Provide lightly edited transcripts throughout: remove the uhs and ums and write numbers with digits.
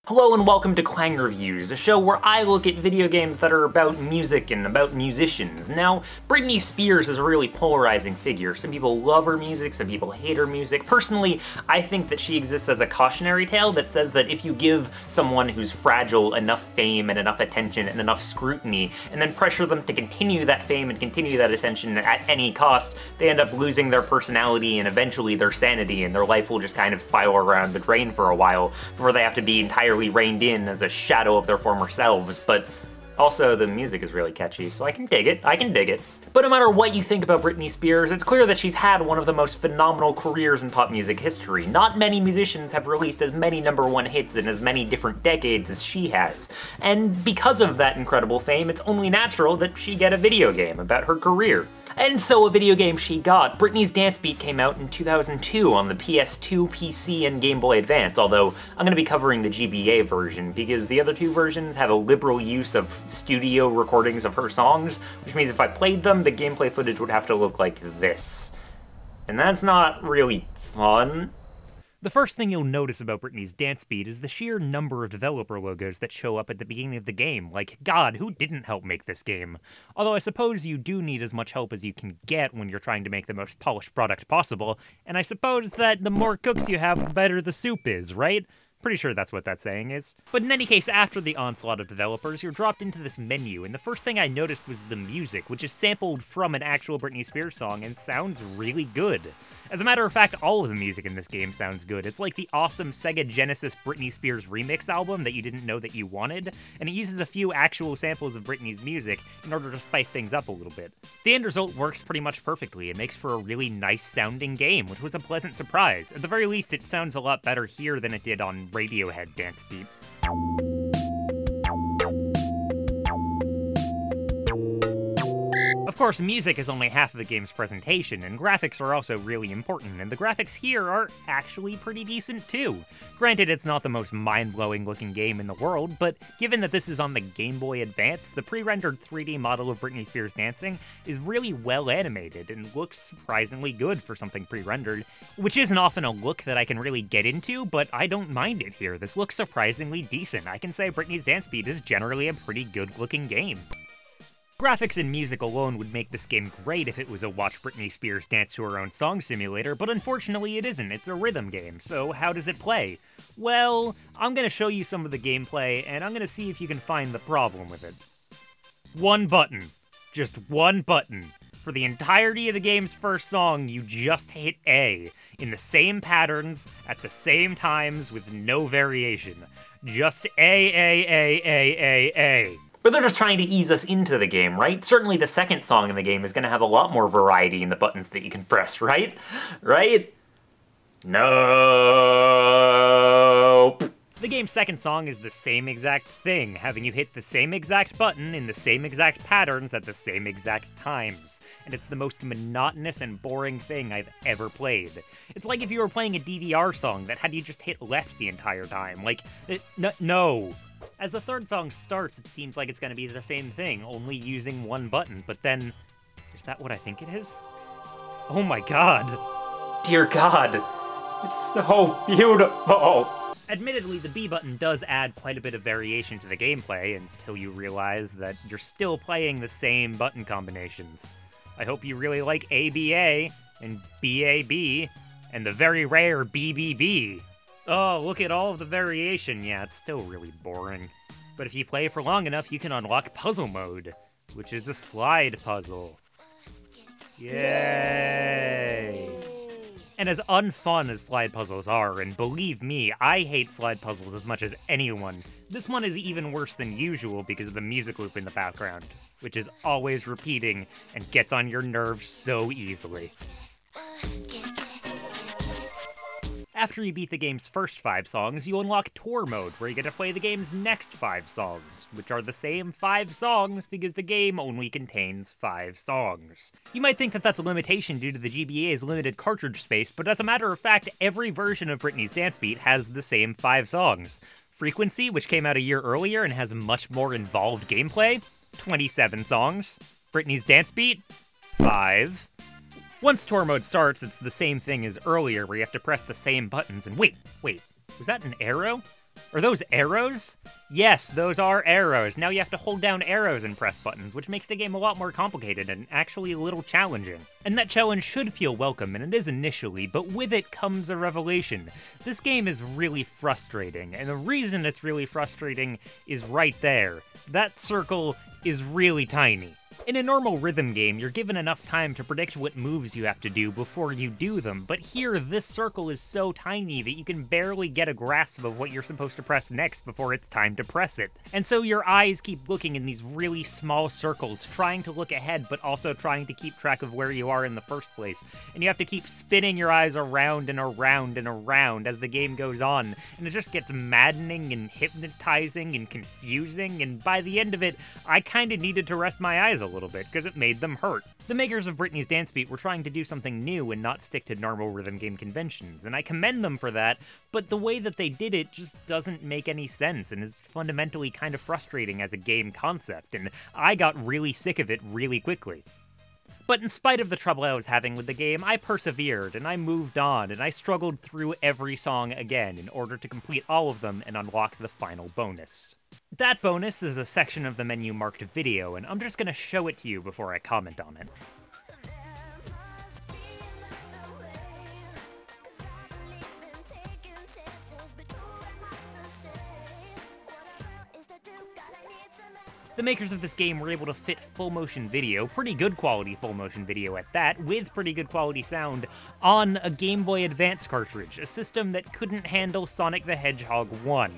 Hello and welcome to Clang Reviews, a show where I look at video games that are about music and about musicians. Now, Britney Spears is a really polarizing figure. Some people love her music, some people hate her music. Personally, I think that she exists as a cautionary tale that says that if you give someone who's fragile enough fame and enough attention and enough scrutiny, and then pressure them to continue that fame and continue that attention at any cost, they end up losing their personality and eventually their sanity, and their life will just kind of spiral around the drain for a while before they have to be entirely reined in as a shadow of their former selves. But also, the music is really catchy, so I can dig it. But no matter what you think about Britney Spears, it's clear that she's had one of the most phenomenal careers in pop music history. Not many musicians have released as many #1 hits in as many different decades as she has. And because of that incredible fame, it's only natural that she get a video game about her career. And so a video game she got. Britney's Dance Beat came out in 2002 on the PS2, PC, and Game Boy Advance, although I'm going to be covering the GBA version because the other two versions have a liberal use of studio recordings of her songs, which means if I played them, the gameplay footage would have to look like this. And that's not really fun. The first thing you'll notice about Britney's Dance Beat is the sheer number of developer logos that show up at the beginning of the game. Like, God, who didn't help make this game? Although I suppose you do need as much help as you can get when you're trying to make the most polished product possible, and I suppose that the more cooks you have, the better the soup is, right? Pretty sure that's what that saying is. But in any case, after the onslaught of developers, you're dropped into this menu, and the first thing I noticed was the music, which is sampled from an actual Britney Spears song and sounds really good. As a matter of fact, all of the music in this game sounds good. It's like the awesome Sega Genesis Britney Spears remix album that you didn't know that you wanted, and it uses a few actual samples of Britney's music in order to spice things up a little bit. The end result works pretty much perfectly. It makes for a really nice sounding game, which was a pleasant surprise. At the very least, it sounds a lot better here than it did on Radiohead Dance Beat. Of course, music is only half of the game's presentation, and graphics are also really important, and the graphics here are actually pretty decent too. Granted, it's not the most mind-blowing looking game in the world, but given that this is on the Game Boy Advance, the pre-rendered 3D model of Britney Spears dancing is really well animated and looks surprisingly good for something pre-rendered, which isn't often a look that I can really get into, but I don't mind it here. This looks surprisingly decent. I can say Britney's Dance Beat is generally a pretty good looking game. Graphics and music alone would make this game great if it was a watch Britney Spears dance to her own song simulator, but unfortunately it isn't. It's a rhythm game, so how does it play? Well, I'm gonna show you some of the gameplay, and I'm gonna see if you can find the problem with it. One button. Just one button. For the entirety of the game's first song, you just hit A, in the same patterns, at the same times, with no variation. Just A. But they're just trying to ease us into the game, right? Certainly the second song in the game is going to have a lot more variety in the buttons that you can press, right? Right? Nope. The game's second song is the same exact thing, having you hit the same exact button in the same exact patterns at the same exact times. And it's the most monotonous and boring thing I've ever played. It's like if you were playing a DDR song that had you just hit left the entire time. Like, no. As the third song starts, it seems like it's going to be the same thing, only using one button, but then, is that what I think it is? Oh my god. Dear God. It's so beautiful. Admittedly, the B button does add quite a bit of variation to the gameplay until you realize that you're still playing the same button combinations. I hope you really like ABA and BAB and the very rare BBB. Oh, look at all of the variation. Yeah, it's still really boring. But if you play for long enough, you can unlock puzzle mode, which is a slide puzzle. Yay! And as unfun as slide puzzles are, and believe me, I hate slide puzzles as much as anyone, this one is even worse than usual because of the music loop in the background, which is always repeating and gets on your nerves so easily. After you beat the game's first 5 songs, you unlock Tour Mode, where you get to play the game's next 5 songs, which are the same 5 songs because the game only contains 5 songs. You might think that that's a limitation due to the GBA's limited cartridge space, but as a matter of fact, every version of Britney's Dance Beat has the same 5 songs. Frequency, which came out a year earlier and has much more involved gameplay, 27 songs. Britney's Dance Beat, 5. Once tour mode starts, it's the same thing as earlier, where you have to press the same buttons and wait, was that an arrow? Are those arrows? Yes, those are arrows. Now you have to hold down arrows and press buttons, which makes the game a lot more complicated and actually a little challenging. And that challenge should feel welcome, and it is initially, but with it comes a revelation. This game is really frustrating, and the reason it's really frustrating is right there. That circle is really tiny. In a normal rhythm game, you're given enough time to predict what moves you have to do before you do them, but here this circle is so tiny that you can barely get a grasp of what you're supposed to press next before it's time to press it. And so your eyes keep looking in these really small circles, trying to look ahead, but also trying to keep track of where you are in the first place. And you have to keep spinning your eyes around and around and around as the game goes on, and it just gets maddening and hypnotizing and confusing, and by the end of it, I kinda needed to rest my eyes a little bit, because it made them hurt. The makers of Britney's Dance Beat were trying to do something new and not stick to normal rhythm game conventions, and I commend them for that, but the way that they did it just doesn't make any sense and is fundamentally kind of frustrating as a game concept, and I got really sick of it really quickly. But in spite of the trouble I was having with the game, I persevered, and I moved on, and I struggled through every song again in order to complete all of them and unlock the final bonus. That bonus is a section of the menu marked video, and I'm just gonna show it to you before I comment on it. The makers of this game were able to fit full motion video, pretty good quality full motion video at that, with pretty good quality sound, on a Game Boy Advance cartridge, a system that couldn't handle Sonic the Hedgehog 1.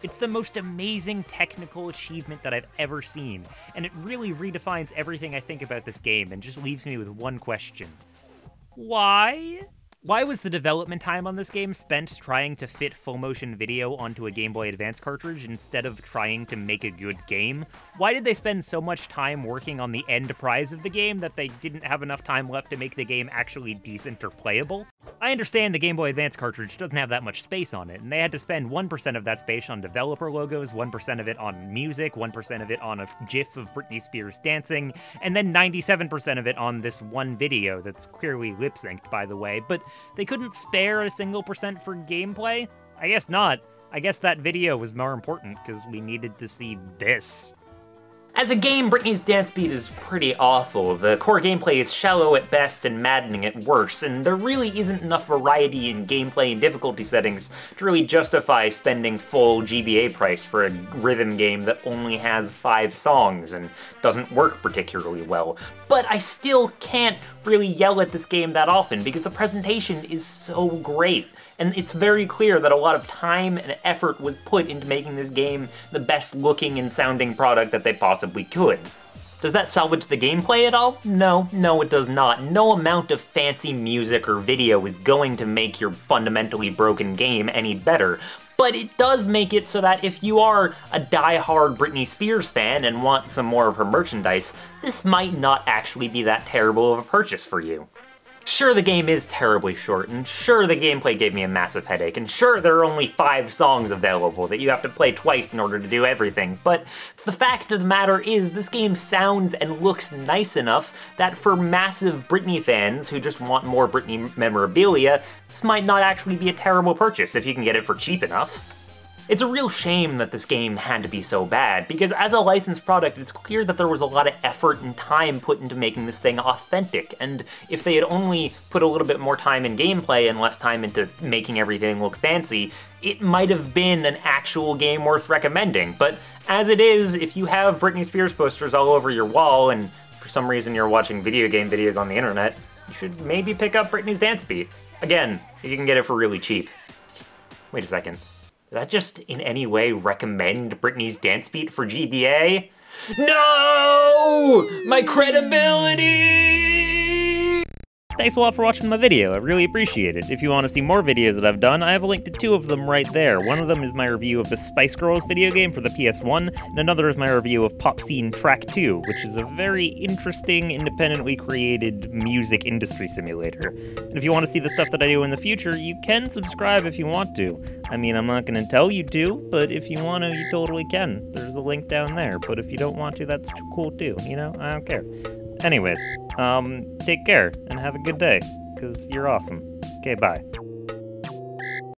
It's the most amazing technical achievement that I've ever seen, and it really redefines everything I think about this game and just leaves me with one question. Why? Why was the development time on this game spent trying to fit full motion video onto a Game Boy Advance cartridge instead of trying to make a good game? Why did they spend so much time working on the end prize of the game that they didn't have enough time left to make the game actually decent or playable? I understand the Game Boy Advance cartridge doesn't have that much space on it, and they had to spend 1% of that space on developer logos, 1% of it on music, 1% of it on a GIF of Britney Spears dancing, and then 97% of it on this one video that's clearly lip-synced, by the way, but they couldn't spare a single percent for gameplay? I guess not. I guess that video was more important because we needed to see this. As a game, Britney's Dance Beat is pretty awful. The core gameplay is shallow at best and maddening at worst, and there really isn't enough variety in gameplay and difficulty settings to really justify spending full GBA price for a rhythm game that only has 5 songs and doesn't work particularly well. But I still can't really yell at this game that often because the presentation is so great. And it's very clear that a lot of time and effort was put into making this game the best looking and sounding product that they possibly could. Does that salvage the gameplay at all? No, it does not. No amount of fancy music or video is going to make your fundamentally broken game any better. But it does make it so that if you are a die-hard Britney Spears fan and want some more of her merchandise, this might not actually be that terrible of a purchase for you. Sure, the game is terribly short, and sure, the gameplay gave me a massive headache, and sure, there are only 5 songs available that you have to play twice in order to do everything, but the fact of the matter is, this game sounds and looks nice enough that for massive Britney fans who just want more Britney memorabilia, this might not actually be a terrible purchase if you can get it for cheap enough. It's a real shame that this game had to be so bad, because as a licensed product, it's clear that there was a lot of effort and time put into making this thing authentic, and if they had only put a little bit more time in gameplay and less time into making everything look fancy, it might have been an actual game worth recommending. But as it is, if you have Britney Spears posters all over your wall, and for some reason you're watching video game videos on the internet, you should maybe pick up Britney's Dance Beat. Again, you can get it for really cheap. Wait a second. Did I just in any way recommend Britney's Dance Beat for GBA? No! My credibility! Thanks a lot for watching my video, I really appreciate it. If you want to see more videos that I've done, I have a link to 2 of them right there. One of them is my review of the Spice Girls video game for the PS1, and another is my review of Pop Scene Track 2, which is a very interesting, independently created music industry simulator. And if you want to see the stuff that I do in the future, you can subscribe if you want to. I mean, I'm not going to tell you to, but if you want to, you totally can. There's a link down there, but if you don't want to, that's cool too, you know? I don't care. Anyways, take care, and have a good day, because you're awesome. Okay, bye.